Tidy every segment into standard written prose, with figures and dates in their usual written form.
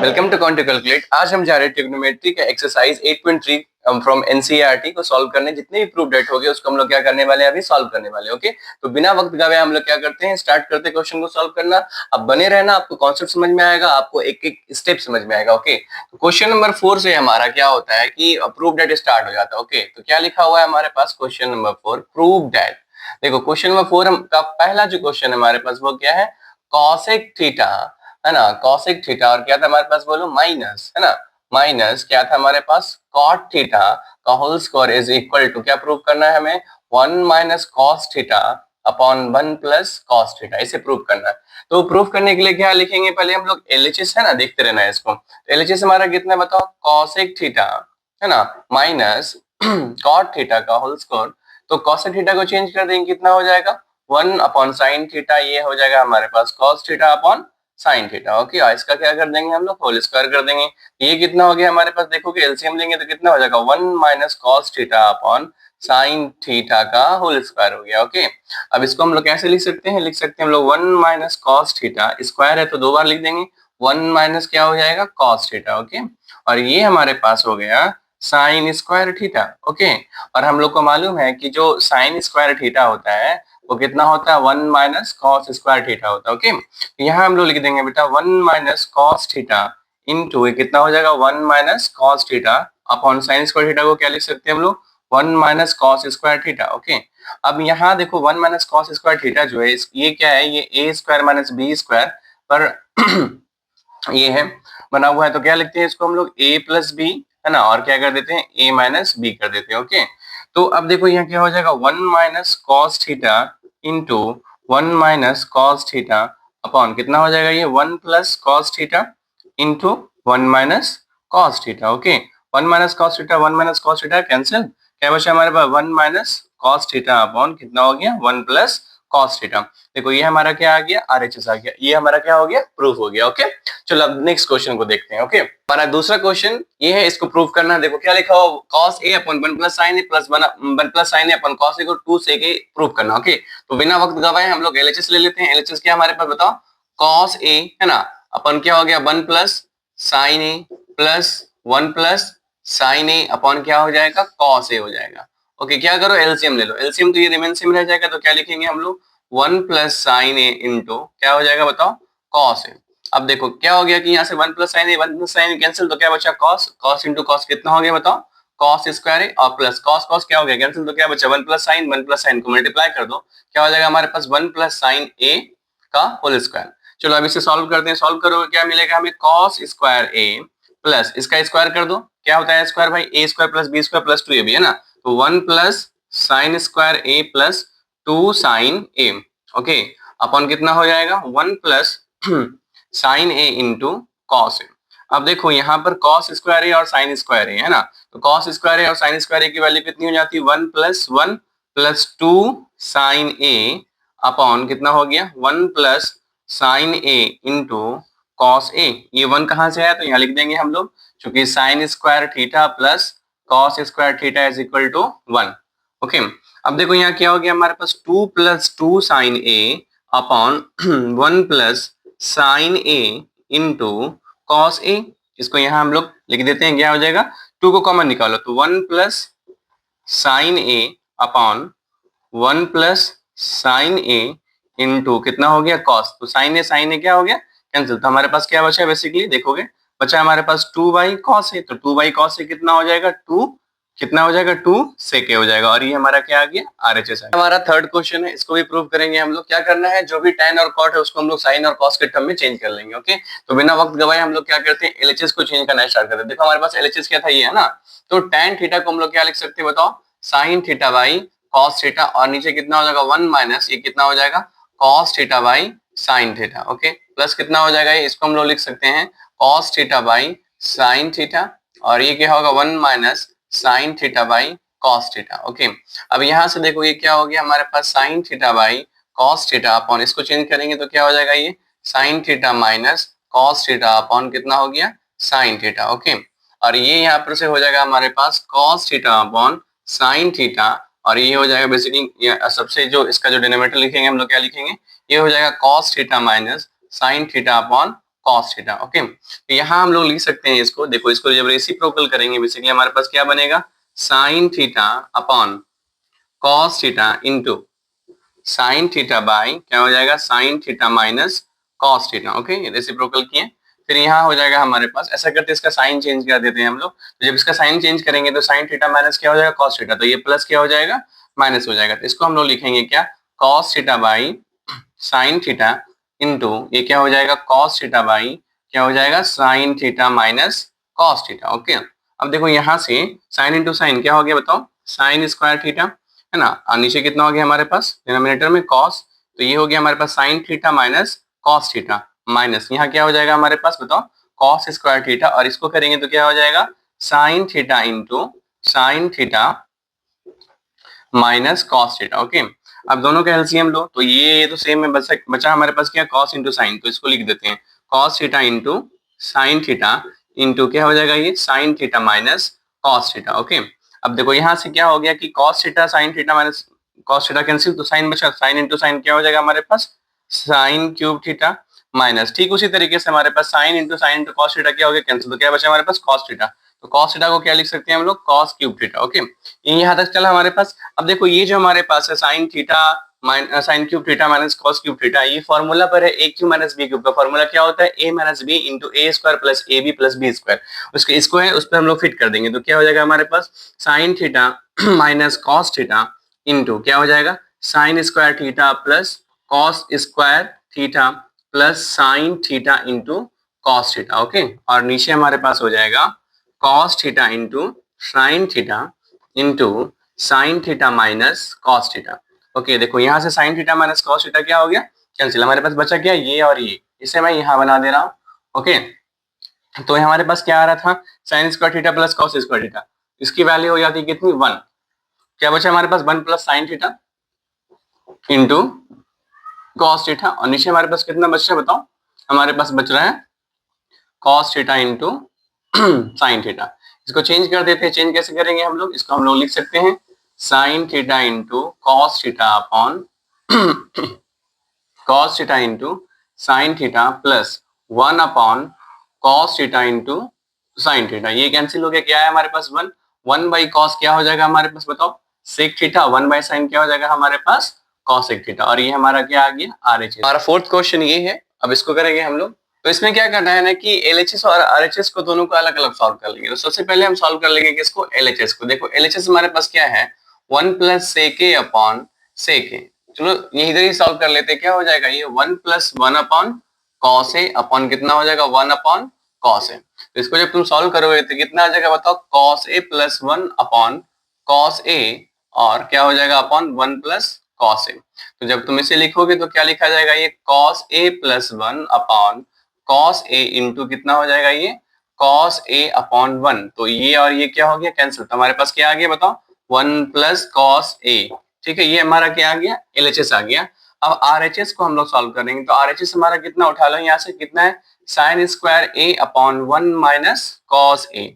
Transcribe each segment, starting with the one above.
Welcome to count to calculate. आज हम जा रहे हैं ट्रिग्नोमेट्री का एक्सरसाइज 8.3 फ्रॉम एनसीईआरटी को सॉल्व करने। जितने भी प्रूफ डेट हो गए उसको हम लोग क्या करने वाले हैं, अभी सॉल्व करने वाले। ओके, तो बिना वक्त गवाए हम लोग क्या करते हैं, स्टार्ट करते हैं क्वेश्चन को सॉल्व करना। अब बने रहना, आपको कॉन्सेप्ट समझ में आएगा, आपको एक एक स्टेप समझ में आएगा। ओके, तो क्वेश्चन नंबर 4 से हमारा क्या होता है कि प्रूफ डेट स्टार्ट हो जाता है। ओके, तो क्या लिखा हुआ है हमारे पास, क्वेश्चन नंबर 4 प्रूफ डेट। देखो क्वेश्चन नंबर 4 का पहला जो क्वेश्चन है हमारे पास वो क्या है, कॉसेक थीटा, है ना, कॉसेक थीटा। और क्या था हमारे पास, बोलो माइनस, है ना, माइनस क्या था हमारे पास, कॉट थीटा का whole square is equal to, क्या प्रूव करना है हमें, 1 minus cos theta upon 1 plus cos theta, इसे प्रूव करना है। तो प्रूव करने के लिए क्या लिखेंगे, पहले हम लोग एलएचएस, है ना, देखते रहना है इसको। एलएचएस हमारा कितना बताओ, कॉसेक थीटा, है ना, माइनस कॉट थीटा का होल स्क्वायर। तो कॉसेक थीटा को चेंज कर देंगे, कितना हो जाएगा, 1 अपॉन साइन थीटा, ये हो जाएगा हमारे पास cos theta upon sine theta. Okay, इसका क्या कर देंगे हम लोग, होल स्क्वायर कर देंगे। ये कितना हो गया हमारे पास, देखोगे एलसीएम लेंगे तो कितना हो जाएगा, 1 minus cos theta upon sine theta का होल स्क्वायर हो गया। ओके, अब इसको हम लोग कैसे लिख सकते हैं, लिख सकते हैं हम लोग 1 माइनस कॉस थीटा, स्क्वायर है तो दो बार लिख देंगे, 1 माइनस क्या हो जाएगा, कॉस थीटा। ओके, और ये हमारे पास हो गया साइन स्क्वायर थीटा। ओके, और हम लोग को मालूम है कि जो साइन स्क्वायर थीटा होता है वो कितना होता है, 1 माइनस कॉस स्क्वायर थीटा होता है। ओके, यहाँ हम लोग लिख देंगे बेटा 1 माइनस कॉस थीटा इंटू कितना हो जाएगा, 1 minus cos theta upon sign square theta को क्या लिख सकते हैं हम लोग, 1 minus cos square theta. Okay, अब यहाँ देखो 1 माइनस कॉस स्क्वायर थीटा जो है ये क्या है, ये ए स्क्वायर माइनस बी स्क्वायर पर ये है बना हुआ है, तो क्या लिखते हैं इसको हम लोग a प्लस बी, है ना, और क्या कर देते हैं a माइनस बी कर देते हैं। ओके, तो अब देखो यहाँ क्या हो जाएगा, 1 minus cos theta into 1 minus cos theta upon कितना हो जाएगा, ये 1 plus cos theta into 1 minus cos theta. Okay, 1 minus cos theta 1 minus cos theta cancel, क्या बचा हमारे पास, 1 माइनस कॉस थीटा अपॉन कितना हो गया, 1 प्लस कॉस थीटा। देखो ये हमारा क्या आ गया, आरएचएस आ गया, ये हमारा क्या हो गया, प्रूफ हो गया। ओके, चलो अब नेक्स्ट क्वेश्चन को देखते हैं। ओके, हमारा दूसरा क्वेश्चन ये है, इसको प्रूव करना है। देखो क्या लिखा हो, cos a upon 1 plus sin a plus 1 plus sin a upon cos a को 2 से के प्रूव करना। ओके, तो बिना वक्त गवाए हम लोग एलएचएस ले लेते हैं। एलएचएस क्या हमारे पास बताओ, cos a, है ना, अपन क्या हो गया, 1 plus sin a plus 1 plus sin a upon क्या हो जाएगा, cos a हो जाएगा। ओके, क्या करो, एलसीएम ले लो, एलसीएम तो ये रिमेन सेम रह जाएगा, तो क्या लिखेंगे हम लोग, 1 प्लस साइन ए इंटू क्या हो जाएगा बताओ, कॉस ए। अब देखो क्या हो गया कि यहाँ से 1 प्लस साइन ए 1 प्लस साइन ए कैंसिल, तो क्या बचा, कॉस, कॉस इंटू कॉस कितना हो गया बताओ, कॉस स्क्वायर ए, और प्लस कॉस कॉस क्या हो गया कैंसिल, तो क्या बचा 1 प्लस साइन को मल्टीप्लाई कर दो, क्या हो जाएगा हमारे पास 1 प्लस साइन ए का होल स्क्वायर। चलो अब इसे सॉल्व करते हैं, सॉल्व करोगे क्या मिलेगा हमें, कॉस स्क्वायर ए प्लस इसका स्क्वायर कर दो, क्या होता है स्क्वायर भाई, A square plus B square plus 2 A B, है ना, तो 1 plus sine square A plus 2 sine A. Okay, upon कितना हो जाएगा, 1 plus sine A into cos A. अब देखो यहाँ पर कॉस स्क्वायर ए और साइन स्क्वायर ए, है ना, तो कॉस स्क्वायर ए और साइन स्क्वायर ए की वैल्यू कितनी हो जाती है, 1 plus 1 plus 2 sine A upon कितना हो गया, 1 plus sine A into cos ए। ये 1 कहाँ से आया, तो यहाँ लिख देंगे हम लोग, क्योंकि sine square theta plus cos square theta is equal to 1। Okay, अब देखो यहाँ क्या हो गया हमारे पास, 2 plus 2 sine A upon 1 plus sine A into cos A. इसको यहाँ हम लोग लिख देते हैं, क्या हो जाएगा, 2 को कॉमन निकालो तो 1 plus sine A upon 1 plus sine A into कितना हो गया, कॉस, तो साइन ए क्या हो गया कैंसिल, तो हमारे पास क्या बचा बेसिकली, देखोगे बचा हमारे पास 2 बाई कॉस ए, तो 2 बाई कॉस ए कितना हो जाएगा, 2 कितना हो जाएगा, 2 सेक हो जाएगा, और ये हमारा क्या आ गया, आरएचएस। हमारा थर्ड क्वेश्चन है, इसको भी प्रूव करेंगे हम लोग। क्या करना है, जो भी tan और cot है उसको हम लोग sin और cos के टर्म में चेंज कर लेंगे। ओके, तो बिना वक्त गवाए हम लोग क्या करते हैं, एलएचएस को चेंज करना स्टार्ट करते हैं। देखो हमारे पास एलएचएस क्या था, ये है ना, तो tan थीटा को हम लोग क्या लिख सकते हैं बताओ, sin theta by cos theta, और नीचे कितना हो जाएगा 1 माइनस ये कितना हो जाएगा, cos theta by sin theta. Okay, plus कितना हो जाएगा, इसको हम लोग लिख सकते हैं cos theta by sin theta, और ये क्या होगा 1 minus sine theta by cos theta. Okay, अब यहाँ से देखो ये क्या हो गया हमारे पास, sine theta by cos theta upon, इसको चेंज करेंगे तो क्या हो जाएगा, ये sine theta minus cos theta upon कितना हो गया, साइन थीटा। ओके, और ये यहाँ पर से हो जाएगा हमारे पास cos theta upon sine theta, और ये हो जाएगा बेसिकली सबसे जो इसका जो डिनोमिनेटर लिखेंगे हम लोग क्या लिखेंगे, ये हो जाएगा cos theta minus sine theta upon cos theta. Okay, तो यहाँ हम लोग लिख सकते हैं इसको, देखो इसको जब रेसिप्रोकल करेंगे बेसिकली हमारे पास क्या बनेगा, sine theta upon cos theta into sine theta by क्या हो जाएगा, sign theta minus cos theta. Okay, reciprocal किए, फिर यहाँ हो जाएगा हमारे पास, ऐसा करते इसका साइन चेंज कर देते हैं हम लोग। तो जब इसका साइन चेंज करेंगे तो साइन थीटा माइनस क्या हो जाएगा, कॉस थीटा, तो ये प्लस क्या हो जाएगा, माइनस हो जाएगा। तो इसको हम लोग लिखेंगे क्या, cos theta by sine theta into ये क्या हो जाएगा, कॉस थीटा बाई क्या हो जाएगा, sign theta minus cos theta. Okay, अब देखो यहाँ से साइन इंटू साइन क्या हो गया बताओ, साइन स्क्वायर थीटा है ना, और नीचे कितना हो गया हमारे पास डिनोमिनेटर में कॉस, तो ये हो गया हमारे पास sine theta minus cos theta, minus यहाँ क्या हो जाएगा हमारे पास बताओ, कॉस स्क्वायर थीटा, और इसको करेंगे तो क्या हो जाएगा, sign theta into sine theta minus cos theta. Okay, अब दोनों का एलसीएम लो, तो ये तो सेम है, बचा हमारे पास क्या, कॉस इंटू साइन, तो इसको लिख देते हैं cos theta into sine theta into क्या हो जाएगा ये, sine theta minus cos theta. Okay, अब देखो यहाँ से क्या हो गया कि cos theta sine theta minus cos theta cancel, तो साइन बचा, साइन इंटू साइन क्या हो जाएगा हमारे पास, साइन क्यूब थीटा माइनस, ठीक उसी तरीके से हमारे पास sine into sine into cos theta क्या हो गया कैंसिल, तो क्या बचा हमारे पास कॉस थीटा, तो कॉस थीटा को क्या लिख सकते हैं हम लोग, कॉस क्यूब थीटा। ओके, ये यहाँ तक चला हमारे पास। अब देखो ये जो हमारे पास है sine theta sine cube theta minus cos cube theta, ये फॉर्मूला पर है A cube minus B cube का फॉर्मूला क्या होता है, A minus B into A square plus A B plus B square, उसके इसको है उस पर हम लोग फिट कर देंगे, तो क्या हो जाएगा हमारे पास sine theta minus cos theta into क्या हो जाएगा, sine square theta plus cos square theta plus sine theta into cos theta. Okay, और नीचे हमारे पास हो जाएगा cos theta into sine theta into sine theta minus cos theta. Okay, देखो यहाँ से sine theta minus cos theta क्या हो गया, कैंसिल, हमारे पास बचा क्या, ये और ये, इसे मैं यहाँ बना दे रहा हूँ। ओके, तो हमारे पास क्या आ रहा था, sign square theta plus cos square theta, इसकी वैल्यू हो जाती है कितनी, 1, क्या बचा हमारे पास 1 plus sine theta into cos theta, और नीचे हमारे पास कितना बच रहा है बताओ, हमारे पास बच रहा है cos theta into sine theta. इसको चेंज कर देते हैं, चेंज कैसे करेंगे हम लोग, इसको हम लोग लिख सकते हैं sign theta into cos theta upon cos theta into sine theta plus 1 upon cos theta into sine theta, ये कैंसिल हो गया, क्या है हमारे पास 1, 1 बाई कॉस क्या हो जाएगा हमारे पास बताओ, सेक थीटा, 1 बाई साइन क्या हो जाएगा हमारे पास कॉस सेक थीटा, और ये हमारा क्या आ गया आरएचएस। हमारा फोर्थ क्वेश्चन ये है, अब इसको करेंगे हम लोग। तो इसमें क्या करना है ना कि एलएचएस और आरएचएस को दोनों को अलग अलग सॉल्व कर लेंगे। तो सबसे पहले हम सॉल्व कर लेंगे किसको, एलएचएस को। देखो एलएचएस हमारे पास क्या है, 1 प्लस सेक ए अपॉन सेक ए, चलो ये इधर ही सॉल्व कर लेते हैं, क्या हो जाएगा ये 1 plus 1 upon cos A upon कितना हो जाएगा 1 अपॉन कॉस ए। तो इसको जब तुम सॉल्व करोगे तो कितना आ जाएगा बताओ, cos A plus 1 upon cos A, और क्या हो जाएगा अपॉन 1 प्लस कॉस ए। तो जब तुम इसे लिखोगे तो क्या लिखा जाएगा, ये cos A plus 1 upon cos A into कितना हो जाएगा ये कॉस ए अपॉन 1, तो ये और ये क्या हो गया कैंसिल, तो हमारे पास क्या आ गया बताओ 1 प्लस कॉस ए। ठीक है, ये हमारा क्या आ गया, एलएचएस आ गया। अब आरएचएस को हम लोग सॉल्व करेंगे, तो आरएचएस हमारा कितना उठा लो यहाँ से, कितना है साइन स्क्वायर ए अपॉन 1 माइनस कॉस ए।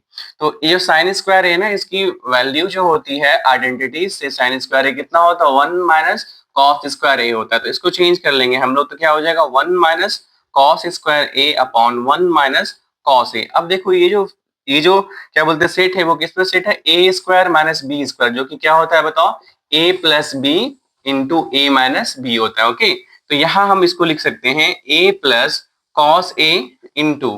तो ये जो साइन स्क्वायर ए ना, इसकी वैल्यू जो होती है आइडेंटिटी से, साइन स्क्वायर ए कितना होता है 1 माइनस कॉस स्क्वायर ए होता है, तो इसको चेंज कर लेंगे हम लोग, तो क्या हो जाएगा 1 minus cos square A upon 1 minus cos A. अब देखो ये जो क्या बोलते हैं सेट है, वो किस पर सेट है, ए स्क्वायर माइनस बी स्क्वायर, जो कि क्या होता है बताओ, ए प्लस बी इंटू ए माइनस बी होता है। ओके, तो यहां हम इसको लिख सकते हैं ए प्लस कॉस ए इंटू,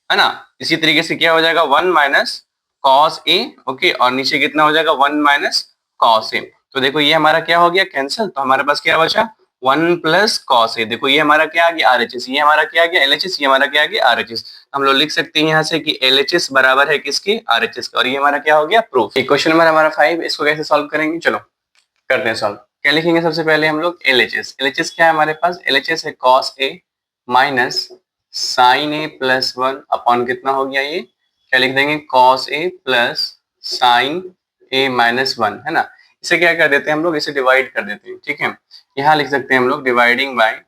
है ना, इसी तरीके से क्या हो जाएगा 1 माइनस कॉस ए। ओके, और नीचे कितना हो जाएगा 1 माइनस कॉस ए। तो देखो ये हमारा क्या हो गया कैंसिल, तो हमारे पास क्या बचा 1 प्लस कॉस ए। देखो ये हमारा क्या आ गया आरएचएस, ये हमारा क्या आ गया एलएचएस, ये हमारा क्या आ गया आरएचएस। हम लोग लिख सकते हैं यहाँ से कि एलएचएस बराबर है किसके, आरएचएस का, और ये हमारा क्या हो गया प्रूफ। क्वेश्चन नंबर हमारा 5, इसको कैसे सॉल्व करेंगे, चलो करते हैं सॉल्व। क्या लिखेंगे सबसे पहले हम लोग एलएचएस, एलएचएस क्या है हमारे पास, एलएचएस है cos A minus sine A plus 1 upon कितना हो गया ये, क्या लिख देंगे cos A plus sine A minus 1, है ना। इसे क्या कर देते हैं हम लोग, इसे डिवाइड कर देते हैं। ठीक है, यहाँ लिख सकते हैं हम लोग डिवाइडिंग बाय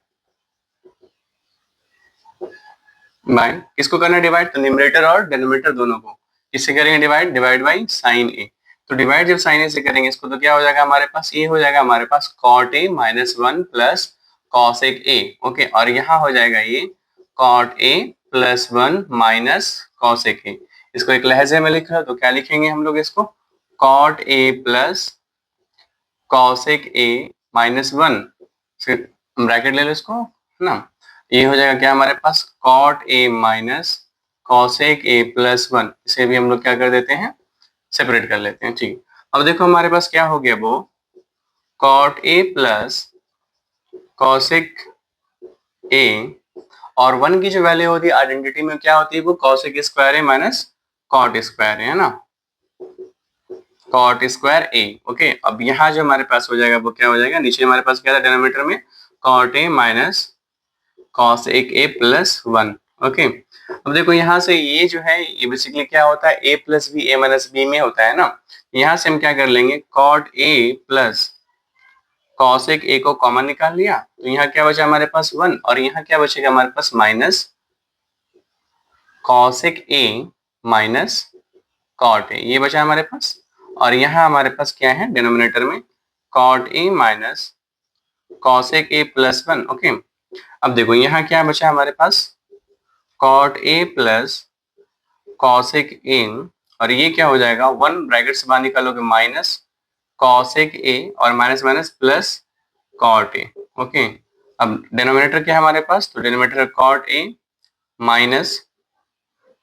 किसको करना है डिवाइड, तो न्यूमरेटर और डिनोमिनेटर दोनों को किससे करेंगे डिवाइड, डिवाइड बाय साइन ए। तो डिवाइड जब साइन ए से करेंगे इसको, तो क्या हो जाएगा हमारे पास, ये हो जाएगा हमारे पास cot A minus 1 plus cosec A. Okay, और यहाँ हो जाएगा ये cot A plus 1 minus cosec A. इसको एक लहजे में लिख रहा तो क्या लिखेंगे हम लोग इसको, cot A plus cosec A minus 1, फिर ब्रैकेट ले लो इसको, है ना। ये हो जाएगा क्या हमारे पास, cot A minus cosec A plus 1। इसे भी हम लोग क्या कर देते हैं, सेपरेट कर लेते हैं, ठीक। अब देखो हमारे पास क्या हो गया, वो cot A plus cosec A, और 1 की जो वैल्यू होती है आइडेंटिटी में क्या होती है, वो कॉसेक स्क्वायर ए माइनस कॉट स्क्वायर है ना, कॉट स्क्वायर ए। ओके, अब यहाँ जो हमारे पास हो जाएगा वो क्या हो जाएगा, नीचे हमारे पास क्या था डिनोमिनेटर में, cot A minus cosec A plus 1। Okay, अब देखो यहाँ से ये जो है ये बेसिकली क्या होता है, a plus B A minus B में होता है ना। यहाँ से हम क्या कर लेंगे, cot A plus cosec A को कॉमन निकाल लिया, तो यहाँ क्या बचा हमारे पास 1, और यहाँ क्या बचेगा हमारे पास minus cosec A minus cot A, ये बचा हमारे पास। और यहाँ हमारे पास क्या है डिनोमिनेटर में, cot A minus cosec A plus 1। Okay, अब देखो यहाँ क्या बचा हमारे पास, cot A plus cosec A, और ये क्या हो जाएगा, 1 ब्रैकेट से बाहर निकालोगे माइनस कॉसेक ए और minus minus plus cot A. Okay, अब डिनोमिनेटर क्या है हमारे पास, तो denominator cot A minus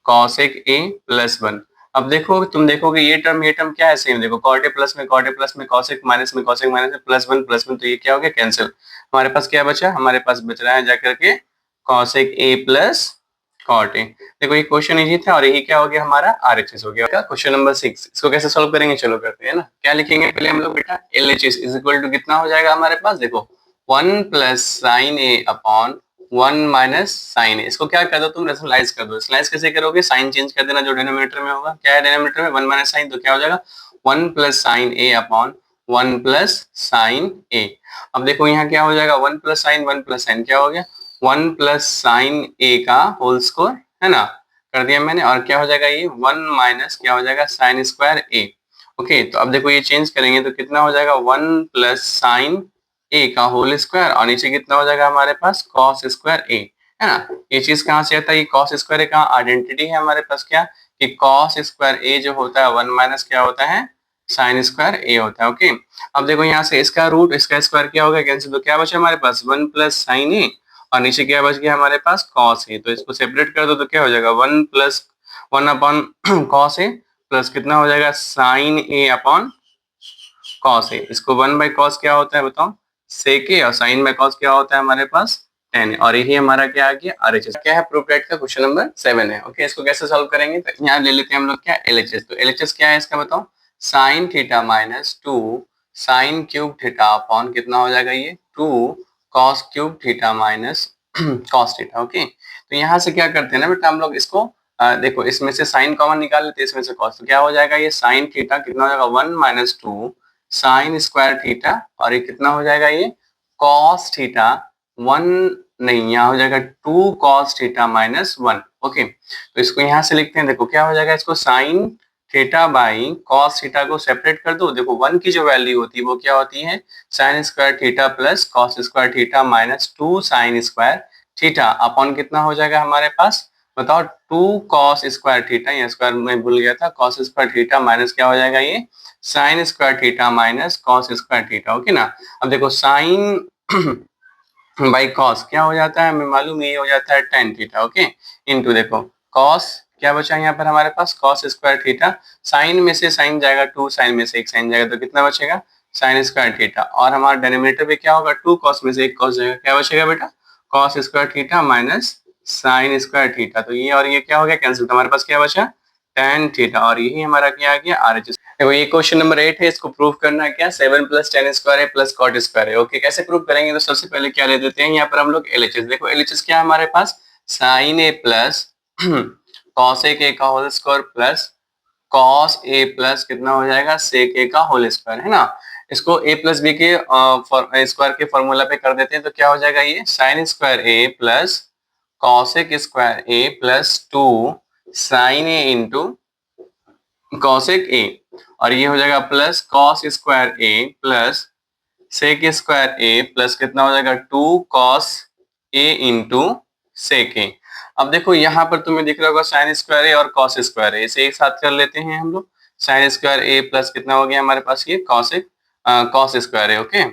cosec A plus 1। अब देखो तुम देखोगे ये टर्म क्या है सेम, देखो कॉट ए प्लस में कॉसेक माइनस में प्लस 1, तो ये क्या हो गया कैंसिल। हमारे पास क्या बचा, हमारे पास बच रहा है जाकर के cosec A plus cot A. देखो ये क्वेश्चन इजी था, और यही क्या हो गया हमारा आरएचएस हो गया। क्वेश्चन नंबर 6, इसको कैसे सॉल्व करेंगे, चलो करते हैं ना। क्या लिखेंगे पहले हम लोग बेटा, एलएचएस इज इक्वल टू कितना हो जाएगा हमारे पास, देखो 1 plus sine A upon 1 minus sine ए। इसको क्या कर दो तुम, रेशनलाइज कर दो। रेशनलाइज कैसे करोगे, साइन चेंज कर देना जो डिनोमिनेटर में होगा। क्या है डिनोमिनेटर में 1 माइनस साइन, तो क्या हो जाएगा 1 plus sine A upon 1 plus sine ए। अब देखो यहाँ क्या हो जाएगा, 1 प्लस साइन क्या हो गया, 1 प्लस साइन ए का होल स्क्वायर, है ना, कर दिया मैंने। और क्या हो जाएगा ये 1 माइनस क्या हो जाएगा साइन स्क्वायर ए। ओके, तो अब देखो ये चेंज करेंगे तो कितना हो जाएगा 1 प्लस साइन ए का होल स्क्वायर, और नीचे कितना हो जाएगा हमारे पास कॉस स्क्वायर ए, है ना। ये चीज कहाँ से आता है, ये कॉस स्क्वायर ए कहाँ आइडेंटिटी है हमारे पास, क्या कि कॉस स्क्वायर ए जो होता है 1 माइनस क्या होता है साइन स्क्वायर ए होता है। ओके, अब देखो यहाँ से इसका रूट इसका स्क्वायर क्या होगा कैंसिल, तो क्या बचा हमारे पास 1 प्लस साइन ए, और नीचे क्या बच गया हमारे पास कॉस ए। तो इसको सेपरेट कर दो तो क्या हो जाएगा 1 plus 1 upon cos A plus कितना हो जाएगा sign A upon cos A. इसको 1 बाई कॉस क्या होता है बताओ, सेक ए, और साइन बाई कॉस क्या होता है हमारे पास tan, और यही हमारा क्या आ गया आरएचएस। क्या है प्रूफ डेट का क्वेश्चन नंबर 7 है। ओके, इसको कैसे सॉल्व करेंगे, तो यहाँ ले लेते हैं हम लोग क्या एलएचएस। तो एलएचएस क्या है इसका बताओ, sign theta minus 2 sign cube theta upon कितना हो जाएगा ये 2 cos cube theta minus cos theta. Okay, तो यहाँ से क्या करते हैं ना बेटा हम लोग इसको देखो इसमें से साइन कॉमन निकाल लेते हैं, इसमें से कॉस, तो क्या हो जाएगा ये साइन थीटा कितना हो जाएगा 1 माइनस 2 साइन स्क्वायर थीटा, और ये कितना हो जाएगा ये कॉस थीटा 1 नहीं, यहाँ हो जाएगा 2 कॉस थीटा माइनस 1। ओके, तो इसको यहाँ से लिखते हैं, देखो क्या हो जाएगा, इसको sign theta by cos theta को सेपरेट कर दो। देखो 1 की जो वैल्यू होती है वो क्या होती है sign square theta plus cos square theta minus 2 sign square theta upon कितना हो जाएगा हमारे पास बताओ 2 कॉस स्क्वायर थीटा, ये स्क्वायर में भूल गया था, कॉस स्क्वायर थीटा माइनस क्या हो जाएगा ये sine square theta minus cos square theta. Okay ना, अब देखो साइन बाई कॉस क्या हो जाता है हमें मालूम, ये हो जाता है tan थीटा। ओके, इनटू देखो कॉस क्या बचा यहाँ पर हमारे पास कॉस स्क्वायर थीटा, साइन में से साइन जाएगा 2, साइन में से एक साइन जाएगा, तो कितना बचेगा साइन स्क्वायर थीटा, और हमारा डिनोमिनेटर पे क्या होगा 2 कॉस में से एक कॉस जाएगा, क्या बचेगा बेटा cos square theta minus sign square theta. तो ये और ये क्या हो गया कैंसिल, तो हमारे पास क्या बचा tan थीटा, और यही हमारा क्या आ गया आरएचएस। देखो ये क्वेश्चन नंबर 8 है, इसको प्रूव करना है क्या 7 प्लस tan स्क्वायर है प्लस कॉट स्क्वायर है। ओके, कैसे प्रूव करेंगे, तो सबसे पहले क्या ले देते हैं यहाँ पर हम लोग एलएचएस। देखो एलएचएस क्या है हमारे पास sign A plus cos A का whole square plus cos A plus कितना हो जाएगा सेक ए का होल स्क्वायर, है ना। इसको ए प्लस बी के स्क्वायर के फॉर्मूला पे कर देते हैं, तो क्या हो जाएगा ये sine square A plus cosec square A plus 2 sine A into cosec A, और ये हो जाएगा plus cos square A plus sec square A plus कितना हो जाएगा 2 कॉस ए इंटू सेक ए। अब देखो यहाँ पर तुम्हें दिख रहा होगा साइन स्क्वायर ए और कॉस स्क्वायर ए, इसे एक साथ कर लेते हैं हम लोग। साइन स्क्वायर ए प्लस कितना हो गया हमारे पास, ये कॉस स्क्वायर ए। ओके,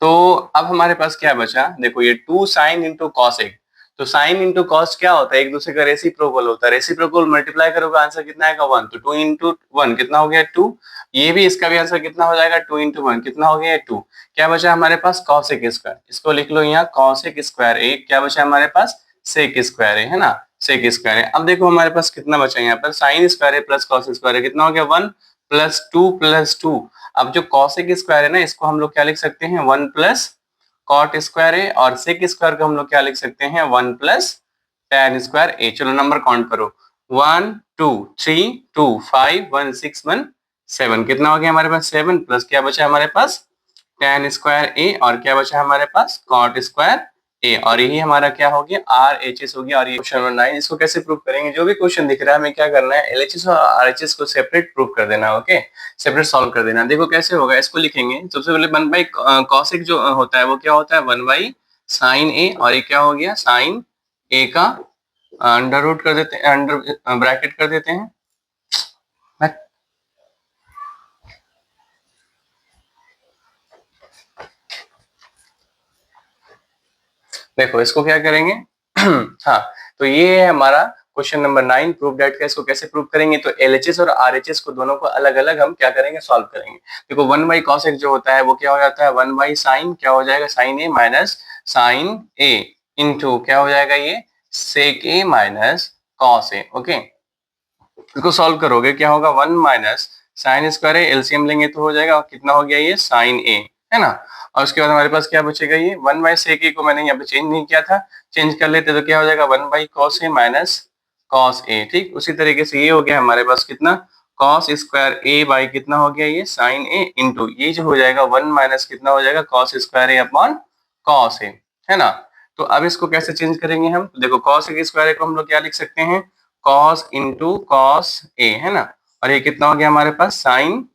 तो अब हमारे पास क्या बचा, देखो ये 2 साइन इंटू कॉस ए। तो साइन इंटू कॉस क्या होता है, एक दूसरे का रेसिप्रोकल होता है। रेसिप्रोकल मल्टीप्लाई करोगे आंसर कितना आएगा 1, तो 2 इंटू 1 कितना हो गया 2। ये भी, इसका भी आंसर कितना हो जाएगा 2 इंटू 1 कितना हो गया 2। क्या बचा हमारे पास कॉसेक स्क्वायर, इसको लिख लो यहाँ कॉसेक स्क्वायर ए। क्या बचा हमारे पास सेक स्क्वायर ए, है ना, सेक स्क्वायर ए। अब देखो हमारे पास कितना बचा यहाँ पर, sign square A plus cos square ए कितना हो गया 1 प्लस 2। अब जो कॉसेक स्क्वायर है ना, इसको हम लोग क्या लिख सकते हैं 1 प्लस कॉट स्क्वायर ए, और सेक स्क्वायर को हम लोग क्या लिख सकते हैं 1 प्लस tan स्क्वायर ए। चलो नंबर काउंट करो, 1 2 3 2 5 1 6 1 7, कितना हो गया हमारे पास 7, प्लस क्या बचा हमारे पास tan स्क्वायर ए, और क्या बचा हमारे पास कॉट स्क्वायर ए, और यही हमारा क्या हो गया आर एच एस हो गया। और ये क्वेश्चन नंबर 9, इसको कैसे प्रूव करेंगे, जो भी क्वेश्चन दिख रहा है हमें क्या करना है, एलएचएस और आरएचएस को सेपरेट प्रूव कर देना। ओके, सेपरेट सॉल्व कर देना। देखो कैसे होगा, इसको लिखेंगे सबसे पहले 1 बाई कॉसेक जो होता है वो क्या होता है 1 बाई साइन ए, और ये क्या हो गया साइन ए का अंडर रूट कर देते हैं, अंडर ब्रैकेट कर देते हैं। देखो इसको क्या करेंगे हाँ, तो ये है हमारा क्वेश्चन नंबर 9 प्रूव दैट का। इसको कैसे प्रूव करेंगे, तो एलएचएस और आरएचएस को दोनों को अलग अलग हम क्या करेंगे सॉल्व करेंगे। देखो 1 बाई कॉसेक जो होता है वो क्या हो जाता है 1 बाई साइन, क्या हो जाएगा sign A minus sine A into क्या हो जाएगा ये सेक ए माइनस कॉस ए। ओके, इसको सॉल्व करोगे क्या होगा 1 माइनस साइन स्क्वायर ए, एलसीएम लेंगे तो हो जाएगा कितना हो गया ये साइन ए, है ना। और उसके बाद हमारे पास क्या बचेगा, ये 1 बाई सेक ए को मैंने यहाँ पे चेंज नहीं किया था, चेंज कर लेते तो क्या हो जाएगा 1 by cos A minus cos A. ठीक, उसी तरीके से ये हो गया हमारे पास कितना कॉस स्क्वायर ए बाई कितना हो गया ये साइन ए इंटू ये जो हो जाएगा 1 माइनस कितना हो जाएगा cos square A upon cos A, है ना। तो अब इसको कैसे चेंज करेंगे हम, देखो कॉस स्क्वायर ए को हम लोग क्या लिख सकते हैं कॉस इंटू कॉस ए, है ना। और ये कितना हो गया हमारे पास साइन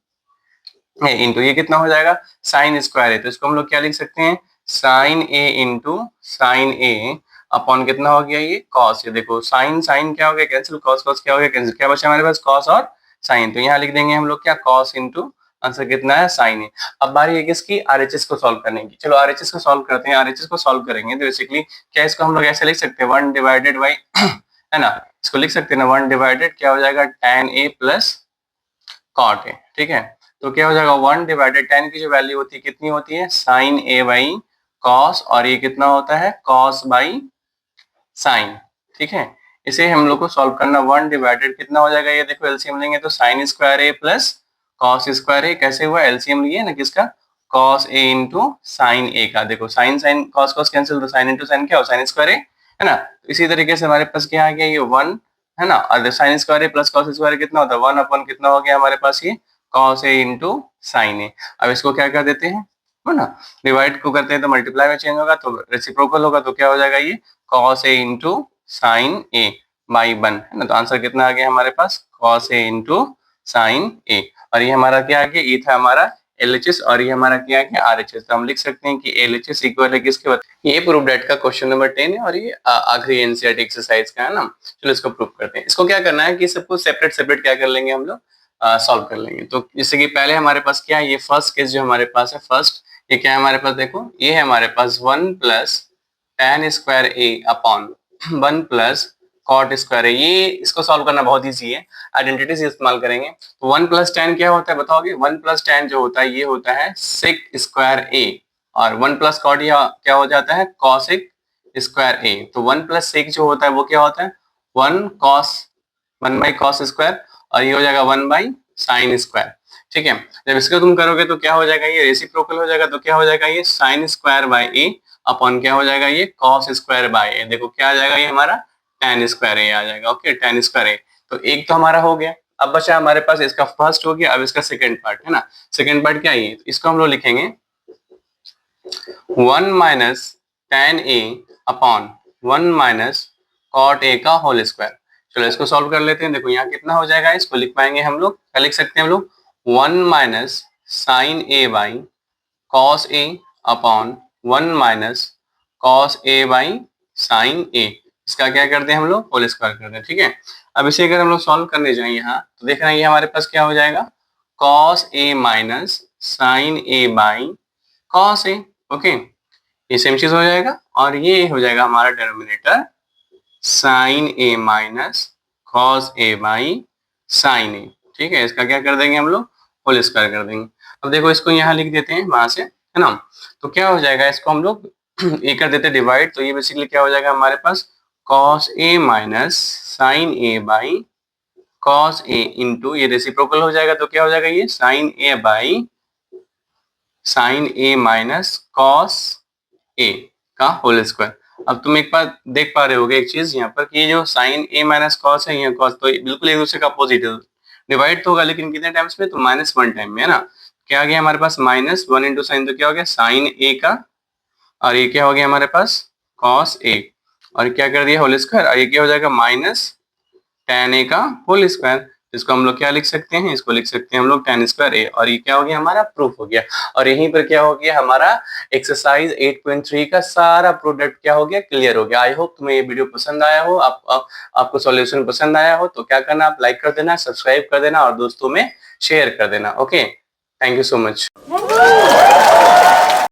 ए इंटू ये कितना हो जाएगा साइन स्क्वायर ए, तो इसको हम लोग क्या लिख सकते हैं sign A into sine A upon कितना हो गया ये कॉस। ये देखो साइन साइन क्या हो गया कैंसिल, कॉस कॉस क्या हो गया कैंसिल, क्या बचा हमारे पास कॉस और साइन, तो यहाँ लिख देंगे हम लोग क्या कॉस इंटू आंसर कितना है साइन ए। अब बारी है किसकी आरएचएस को सॉल्व करने की। चलो आरएचएस को सॉल्व करते हैं। आरएचएस को सॉल्व करेंगे तो बेसिकली क्या इसको हम लोग ऐसे लिख सकते हैं 1 डिवाइडेड बाई है ना, इसको लिख सकते हैं ना 1 डिवाइडेड क्या हो जाएगा tan A plus cot A. ठीक है, तो क्या हो जाएगा 1 डिवाइडेड tan की जो वैल्यू होती है कितनी होती है साइन ए बाई कॉस, और ये कितना होता है कॉस बाई साइन। ठीक है, इसे हम लोग को सॉल्व करना 1 डिवाइडेड कितना हो जाएगा, ये देखो एलसीएम लेंगे तो sine square A plus cos square A, कैसे हुआ एलसीएम लिए ना किसका cos A into sine A का। देखो sine sine cos cos cancel, तो साइन इंटू साइन क्या हो साइन स्क्वायर ए, है ना। तो इसी तरीके से हमारे पास क्या आ गया ये 1, है ना, और sign square A plus cos square कितना होता है 1 अपॉन कितना हो गया हमारे पास ये कॉस ए इंटू साइन ए। अब इसको क्या कर देते हैं, है ना, डिवाइड को करते हैं तो मल्टीप्लाई में चेंज होगा, तो रेसिप्रोकल होगा, तो क्या हो जाएगा ये cos A into sine A by 1, है ना। तो आंसर कितना आ गया हमारे पास कॉस ए इंटू साइन ए, और ये हमारा क्या आ गया ये था हमारा एलएचएस, और ये हमारा क्या है आरएचएस। तो हम लिख सकते हैं कि एलएचएस इक्वल है किसके बाद, ये प्रूव डेट का क्वेश्चन नंबर 10 है, और ये आखिरी एनसीईआरटी एक्सरसाइज का है ना। चलो इसको प्रूव करते हैं। इसको क्या करना है कि सबको सेपरेट सेपरेट क्या कर लेंगे हम लोग सॉल्व कर लेंगे। तो जैसे कि पहले हमारे पास क्या है ये फर्स्ट केस जो हमारे पास है, फर्स्ट ये क्या है हमारे पास, देखो ये है हमारे पास 1 प्लस tan स्क्वायर ए अपॉन 1 प्लस कॉट स्क्वायर है। ये इसको सॉल्व करना बहुत इजी है, आइडेंटिटी से इस्तेमाल करेंगे। तो 1 प्लस tan क्या होता है बताओगे, 1 प्लस tan जो होता है ये होता है सेक स्क्वायर ए, और 1 प्लस कॉट क्या हो जाता है कॉसेक स्क्वायर ए। तो 1 प्लस सेक जो होता है वो क्या होता है 1 कॉस 1 बाई कॉस स्क्वायर, और ये हो जाएगा 1 बाई साइन स्क्वायर। ठीक है, जब इसको तुम करोगे तो क्या हो जाएगा ये रेसिप्रोकल हो जाएगा, तो क्या हो जाएगा ये sine square by A upon क्या हो जाएगा ये कॉस स्क्वायर बाई ए। देखो क्या आ जाएगा ये हमारा tan स्क्वायर ए आ जाएगा। ओके, tan स्क्वायर ए, तो एक तो हमारा हो गया। अब बचा हमारे पास इसका फर्स्ट हो गया, अब इसका सेकंड पार्ट है ना। सेकंड पार्ट क्या है ये, तो इसको हम लोग लिखेंगे 1 minus tan A upon 1 minus cot A का होल स्क्वायर। चलो इसको सॉल्व कर लेते हैं। देखो यहाँ कितना हो जाएगा, इसको लिख पाएंगे हम लोग, क्या लिख सकते हैं हम लोग 1 minus sine A by cos A upon 1 minus cos A by sine A, इसका क्या करते हैं हम लोग, होल स्क्वायर करते हैं, ठीक है। अब इसे अगर हम लोग सॉल्व करने जाएं यहाँ तो देखना ये हमारे पास क्या हो जाएगा, cos A minus sine A by cos A, okay, ये सेम चीज हो जाएगा और ये हो जाएगा हमारा denominator sine A minus cos A by sine A, ठीक है। इसका क्या कर देंगे हम लोग, होल स्क्वायर कर देंगे। अब देखो इसको यहाँ लिख देते हैं वहां से, है ना, तो क्या हो जाएगा, इसको हम लोग ए कर देते डिवाइड, तो ये बेसिकली क्या हो जाएगा हमारे पास, cos A minus sine A by cos A into, ये रेसिप्रोकल हो जाएगा तो क्या हो जाएगा, ये sine A by sine A minus cos A का होल स्क्वायर। अब तुम एक बार देख पा रहे होगे एक चीज यहाँ पर कि ये जो साइन ए माइनस कॉस है, यहाँ कॉस तो बिल्कुल एक दूसरे का अपोजिट है, डिवाइड तो होगा लेकिन कितने टाइम्स में, तो -1 टाइम में, है ना। क्या आ गया हमारे पास, -1 इंटू साइन, तो क्या हो गया साइन ए का, और ये क्या हो गया हमारे पास कॉस ए, और क्या कर दिया होल स्क्वायर, और ये क्या हो जाएगा माइनस tan ए का होल स्क्वायर। इसको हम लोग क्या लिख सकते हैं, इसको लिख सकते हैं हम लोग tan स्क्वायर ए, और ये क्या हो गया हमारा प्रूफ हो गया। और यहीं पर क्या हो गया हमारा एक्सरसाइज 8.3 का सारा प्रोडक्ट क्या हो गया, क्लियर हो गया। आई होप तुम्हें ये वीडियो पसंद आया हो, आपको सॉल्यूशन पसंद आया हो, तो क्या करना, आप लाइक कर देना, सब्सक्राइब कर देना और दोस्तों में शेयर कर देना। Okay, thank you so much.